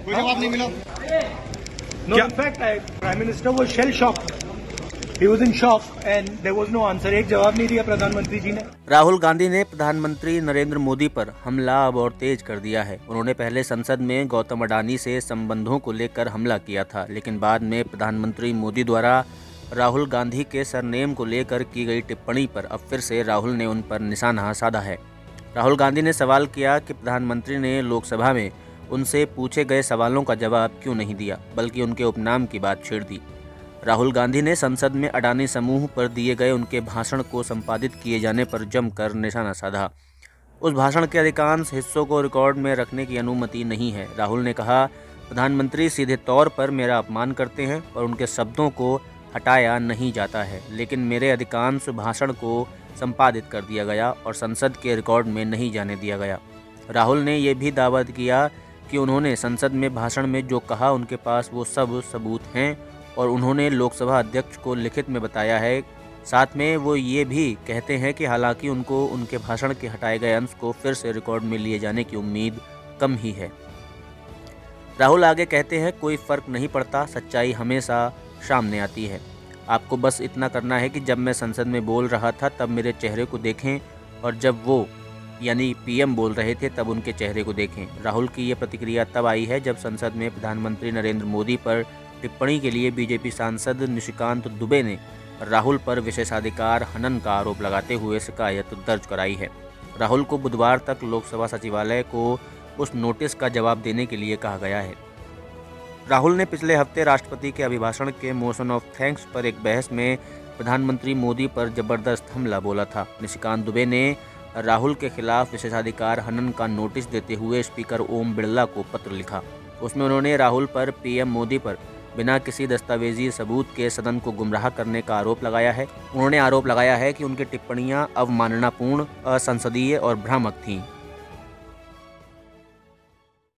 कोई जवाब नहीं मिला। No, in fact, Prime Minister was shell shocked. He was in shock and there was no answer. एक जवाब नहीं दिया प्रधानमंत्री जी ने। राहुल गांधी ने प्रधानमंत्री नरेंद्र मोदी पर हमला अब और तेज कर दिया है। उन्होंने पहले संसद में गौतम अडानी से संबंधों को लेकर हमला किया था, लेकिन बाद में प्रधानमंत्री मोदी द्वारा राहुल गांधी के सरनेम को लेकर की गई टिप्पणी पर अब फिर से राहुल ने उन पर निशाना साधा है। राहुल गांधी ने सवाल किया कि प्रधानमंत्री ने लोकसभा में उनसे पूछे गए सवालों का जवाब क्यों नहीं दिया, बल्कि उनके उपनाम की बात छेड़ दी। राहुल गांधी ने संसद में अडानी समूह पर दिए गए उनके भाषण को संपादित किए जाने पर जमकर निशाना साधा। उस भाषण के अधिकांश हिस्सों को रिकॉर्ड में रखने की अनुमति नहीं है। राहुल ने कहा, प्रधानमंत्री सीधे तौर पर मेरा अपमान करते हैं और उनके शब्दों को हटाया नहीं जाता है, लेकिन मेरे अधिकांश भाषण को संपादित कर दिया गया और संसद के रिकॉर्ड में नहीं जाने दिया गया। राहुल ने यह भी दावा किया कि उन्होंने संसद में भाषण में जो कहा उनके पास वो सब सबूत हैं और उन्होंने लोकसभा अध्यक्ष को लिखित में बताया है। साथ में वो ये भी कहते हैं कि हालांकि उनको उनके भाषण के हटाए गए अंश को फिर से रिकॉर्ड में लिए जाने की उम्मीद कम ही है। राहुल आगे कहते हैं, कोई फर्क नहीं पड़ता, सच्चाई हमेशा सामने आती है। आपको बस इतना करना है कि जब मैं संसद में बोल रहा था तब मेरे चेहरे को देखें और जब वो यानी पीएम बोल रहे थे तब उनके चेहरे को देखें। राहुल की ये प्रतिक्रिया तब आई है जब संसद में प्रधानमंत्री नरेंद्र मोदी पर टिप्पणी के लिए बीजेपी सांसद निशिकांत दुबे ने राहुल पर विशेषाधिकार हनन का आरोप लगाते हुए शिकायत दर्ज कराई है। राहुल को बुधवार तक लोकसभा सचिवालय को उस नोटिस का जवाब देने के लिए कहा गया है। राहुल ने पिछले हफ्ते राष्ट्रपति के अभिभाषण के मोशन ऑफ थैंक्स पर एक बहस में प्रधानमंत्री मोदी पर जबरदस्त हमला बोला था। निशिकांत दुबे ने राहुल के खिलाफ विशेषाधिकार हनन का नोटिस देते हुए स्पीकर ओम बिरला को पत्र लिखा। उसमें उन्होंने राहुल पर पीएम मोदी पर बिना किसी दस्तावेजी सबूत के सदन को गुमराह करने का आरोप लगाया है। उन्होंने आरोप लगाया है कि उनकी टिप्पणियां अवमाननापूर्ण, असंसदीय और भ्रामक थीं।